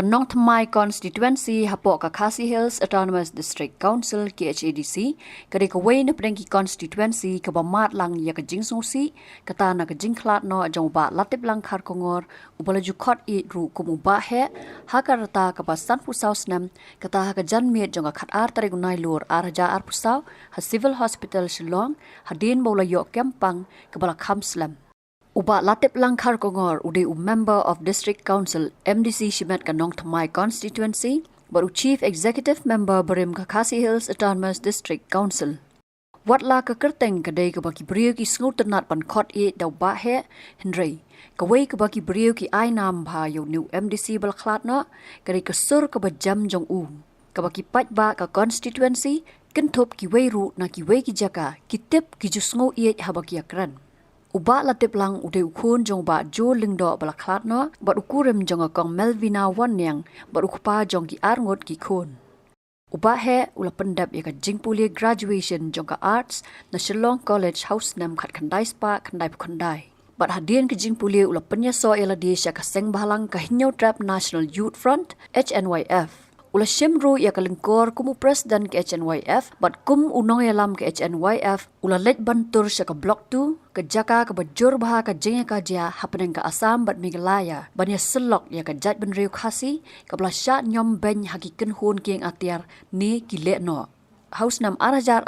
Nongthymmai Konstitwensi hapok ka Khasi Hills Autonomous District Council KHADC kade ka wei na prengki constituency ka bamat lang ya ka jingsungsi kata na ka jingklat no jong ba latip lang khar kongor ubala jukhot I ru kum ba he hakarata ka pasan pusau snam kata ka janmet jong ka khat ar tare gunai lur arja ar pusau ha civil hospital Shillong hadin bola yo kempang ka bala khamslam Uba latip langkar kongor ude member of district council MDC Shimet ka Nongthymmai constituency baru chief executive member berim ka Khasi Hills Autonomous District Council. Watla ka kerteng kadai ka baki brio ki sngutenat pan khot E daw ba he Henry. Kawai ka baki brio ki ai nam bha yo new MDC bal khlat no kadai ka sur ka ba jam jong u. Ka baki Paidbah ka constituency kenthop ki wei ru na ki wei ki jaka ki tip ki jusngo E habaki akran. Uba latip lang ude ukun jong ba jo lingdo balaklat no bat ukurim jong akong Melvina Wanyang bat ukupa jong ki arngot ki kun. Uba he ula pendap ya ka jingpuli graduation jong ka arts na Shillong College House nam khat khandai spa khandai khandai. Bat hadien ki jingpuli ula penyaso ela di sya ka seng bahalang ka Hinyo Trap National Youth Front HNYF. Ula shimru ya kalingkor kumu presiden ke HNYF bat kum unong yalam ke HNYF ula let bantur sya ka block 2 ke jaka ke bajur baha ka jengya ka jia happening ka Assam bat Meghalaya banya selok ya ka jat benriu khasi ka bla sya nyom ben hakiken hun kieng Atiar ni kile no House nam arjar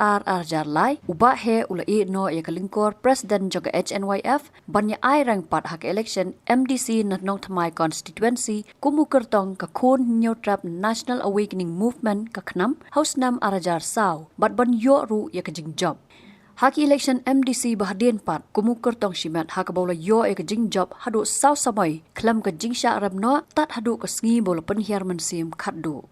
lai uba he ula E no ya kalingkor presiden joga HNYF banya ai rang pat hak election MDC na Nongthymmai constituency kumu kertong ka khun New Trap National Awakening Movement ka khnam House nam arjar saw bat ban yo ru ya ka jing job Haki election MDC bahadien pat kumu kertong shimat hak bola yo ya ka jing job hadu saw samai klam ka jing sya arab no tat hadu ka sngi bola penhiar mensim khatdu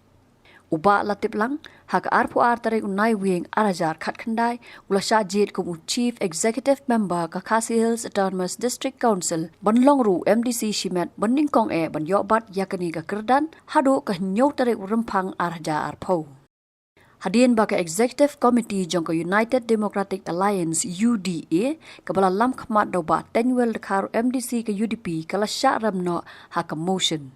Uba latip lang hak arpu artare unai wing arajar khat khandai ula sha jit kumu chief executive member ka Khasi Hills Autonomous District Council banlong ru MDC shimet banding kong ban yo bat yakani ka kerdan hadu ka nyau tare urempang araja arpo Hadien baka executive committee jong ka United Democratic Alliance UDA kabala lam khmat do ba tenwel kharu MDC ka UDP kala sha ramno hak motion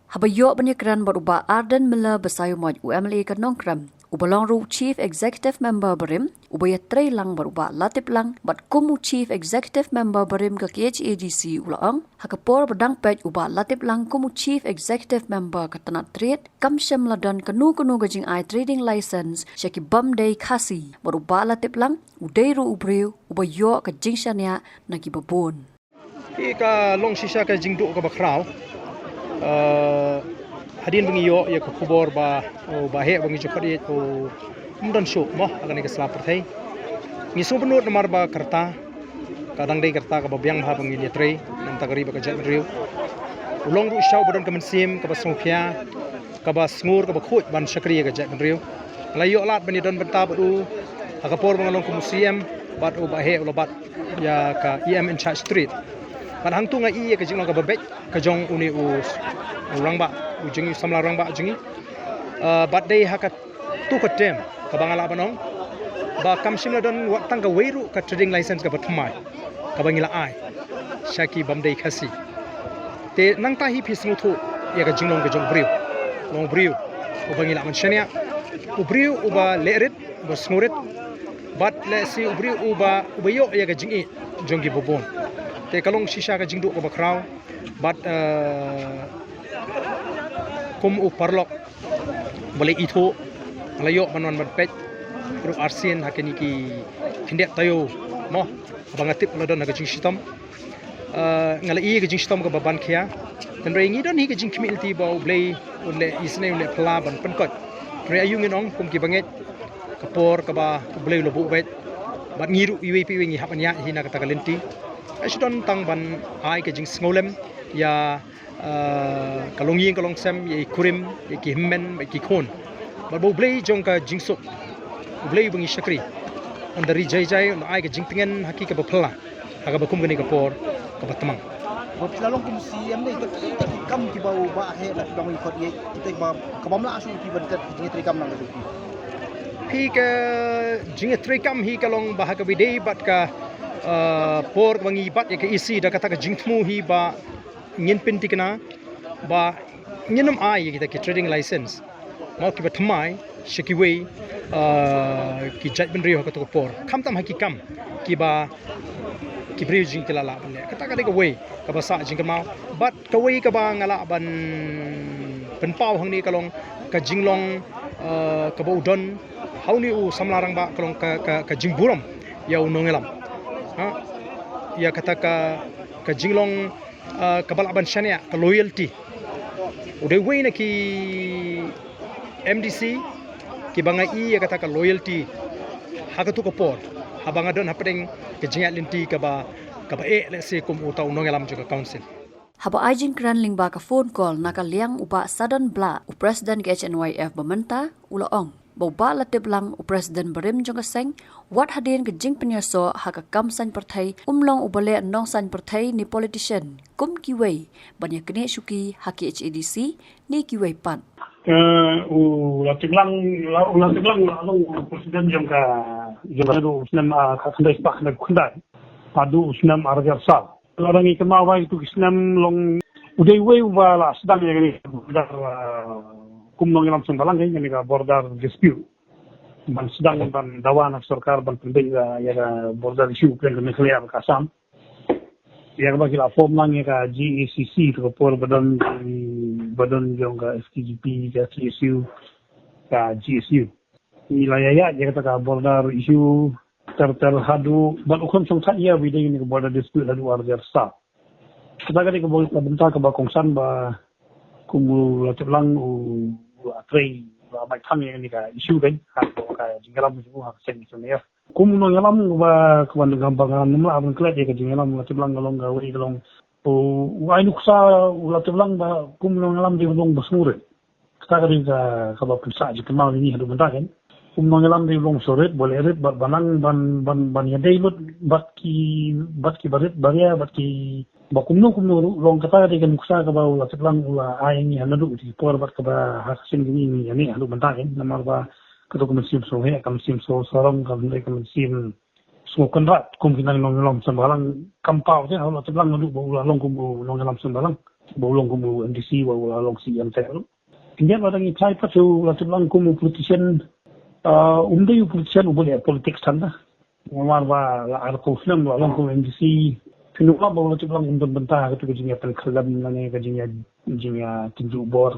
Habayo banyakran baruba Arden Miller basayo moj UMLA ka nongkram ubalong ru chief executive member berim ubaya trei lang baruba latip lang bat kumu chief executive member berim ka KHADC ulaang hakapor badang pej uba latip lang kumu chief executive member ka tanat trade kamsyam ladon kanu gajing I trading license syaki bam day khasi baruba latip lang udai ru ubreu ubayo ka jingshania nagi babon Ika long sisa ka jingdu ka bakraw hadin bengiyo ya ko kubor ba he bengi jokot it o mdan Shuh mo agani ka slap thai ni so benut namar ba karta kadang dei karta ka babyang ha bengi ni tre nam tagari ba ka jat riu ulong ru shaw bodon ka mensim ka ba songphia ka ba sngur ka ba khut ban shakri ka jat riu layo lat bani don benta bu akapor bangalong ku museum bat o ba he ulabat ya ka EM in Church Street Pan hang tu ngai ka jing ka babek ka jong uni urang ba ujingi samla rang ba jingi bat dei hakat tu ka tem ka bangala banong ba kamshim la don wat tang ka weiru ka trading license ka bathmai ka bangila ai shaki bamdei khasi te nang ta hi phismu thu ya ka jinglong ka jong briu o bangila man shania u briu u ba lerit ba smurit bat le si u briu u ba ubayo ya ka jingi jongi bobon te kalong sisa ka jingdu ka bakraw bat kum u parlok boleh itu layo manon pet ru arsin hakeni ki tindak tayo mo bangatip ladon ka jing sitam ngala I ka jing sitam ka baban khia dan rengi don hi ka jing community ba blay unle isne unle pla ban pankot re ayung inong kum ki banget kapor ka ba blay lo bu bet bat ngiru UAP wingi hapanya hina ka tagalenti Asyidon tang ban ai ke jing ngolem ya kalong ying kalong sem ye kurim ye ki himmen ye ki khon ba bo blei jong ka jing sok blei bungi shakri on dari jai on ai ke jing tingen haki ka ba phla aga ba kum gani ka por ka ba tamang bo pilalong kum siam nei to kam ki ba ba he la dong i khot ye te ba ka bam la asu ki ban tet jing tri kam nang du hi ka jing tri kam hi kalong ba ha ka bidei bat ka por bangi bat ya ke isi da kata ka jingthmu hi ba ngin pintikna ba nginam ai kita ki trading license mau ki batmai shikiwei ki jat benri ho ka to por kham tam haki kam ki ba ki bri jing tilala bane kata ka de wei ka ba sa jing ka mau but ka wei ka ba ngala ban pen pau hang ni kalong ka jinglong ka ba udon hauni u samlarang ba kalong ka jingburam ya unongelam ha ya kata ka jinglong ka balaban shania ka loyalty udah wei na ki MDC ki banga I ya kata ka loyalty haka tu ko por habanga don hapeng ke jingat linti ka ba let's say kum uta unongelam juga council haba ajing kran lingba ka phone call naka liang uba sudden bla u president ke HNYF bamenta ulaong boba latib lang u president berim jong seng wat hadin ke jing penyaso haka kamsan partai umlong ubale nongsan partai ni politician kum kiwei banya kene shuki haki HADC ni kiwei pan latib lang presiden jong do usnam ka khandai spak na khandai padu usnam arjar sa orang ini kemawai itu usnam long udai wei wala sedang ya ni kumnong ilam sembalang ini ka border dispute ban sedang ban dawana sarkar ban pendega ya border issue kan Meghalaya ka Assam ya bagi la form lang ya GACC to por badan jong ka FTGP ka CSU ka GSU wilayah ya kata border issue terhadu ban ukam song ya bida ini border dispute hadu arjar sa kita kali ke boleh bentar ke bakongsan ba kumu latiblang atrai ba thang yang ni ka issue kan atau ka jingalam semua sen ya kumu no ngalam ba kwan gambangan numla abang klat ya ka jingalam latiblang ngalong gawi galong ai nuksa latiblang ba kumu no ngalam di long basmure kita kali ka ba pulsa ji kemal ini hadu bentar kan kumu no ngalam di long soret boleh ret banang ban ya deilut batki barit baria batki bakumno long kata de kan kusa ka ba latiblang ula ayang hanadu di por bat ka ba hasin gini ni hadu bantakin namar ba kato kumsim so he kamsim so saram kam de kamsim so konrat kum kinang long sambalang kampau je hadu latiblang nadu ba ula long kum long sambalang ba long kum MDC wa ula long CM tel kinyan ba dangi chai pa so latiblang kum politician umde politician ubole politics tanda namar ba la arko film wa long kum MDC Pinuklah bahawa tu bilang untuk bentah itu kejinya penkelam nane kejinya tinju bor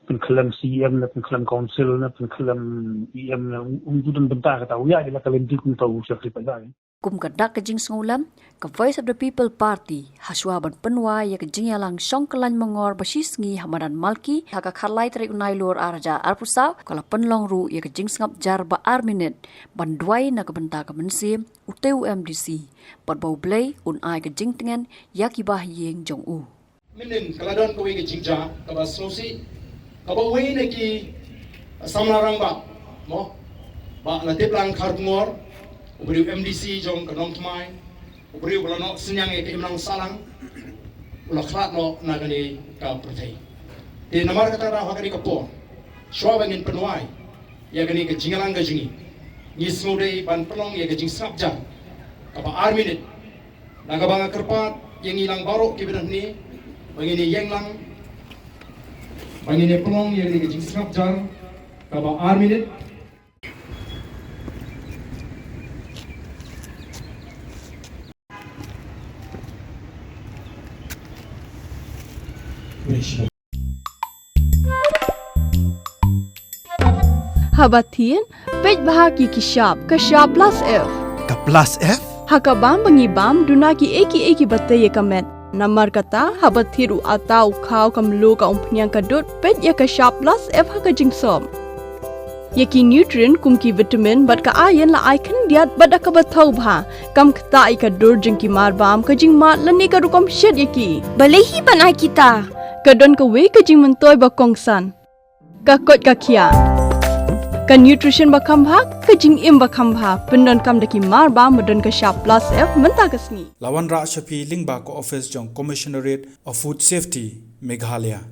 penkelam CM na penkelam council na penkelam EM na untuk bentah kata uya dia kalian dikun tahu siapa pada kum kadak kejing sengulam ke Voice of the People Party haswa ban penwa ya kejing yalang songkelan mengor basisngi hamadan malki haka kharlai tari unai lor arja arpusau kala penlong ru ya kejing sengap jar ba minute ban duai na kebenta kemensim uteu MDC pat bau blai un ai kejing tengen ya kibah yeng jong u minin kaladon ko wi kejing ja ka ba sosi ka ba wi na ki samlarang ba mo ba la teplang kharbngor ubri MDC jong ka Nongthymmai ubri wala no senyang ke imlang salang ula khlat no nagani ka prothei di namar kata ra hagani ka po shwa bangin penwai ya gani ka jingalang ga jingi ni smudei ban pelong ya ga jing sabja ka ba minute naga banga kerpat yang ilang barok ki bidan ni bangini yenglang bangini pelong ya ga jing sabja ka ba minute Habatin, Paidbah ki kishap, kashap plus F. Ka plus F? Hakabam bangibam dunaki eki batay kamet. Namar kata habathiru atau kau kamlu ka umpnyang kadut ped ya kashap plus F haka jingsom. Yaki nutrient kumki vitamin bat ka ayan la aikan diat bada ka bathau bha kam kata ika dur jingki marbam ka jingmat lani ka rukom shed yaki. Balehi banai kita. Kadon ka we ka jing mentoy ba kongsan. Ka kot ka kia. Ka nutrition ba khambha ka jing im ba khambha pendon kam daki marba medon ka sharp plus F menta kasni. Lawan ra shapi lingba ko office jong commissionerate of food safety Meghalaya.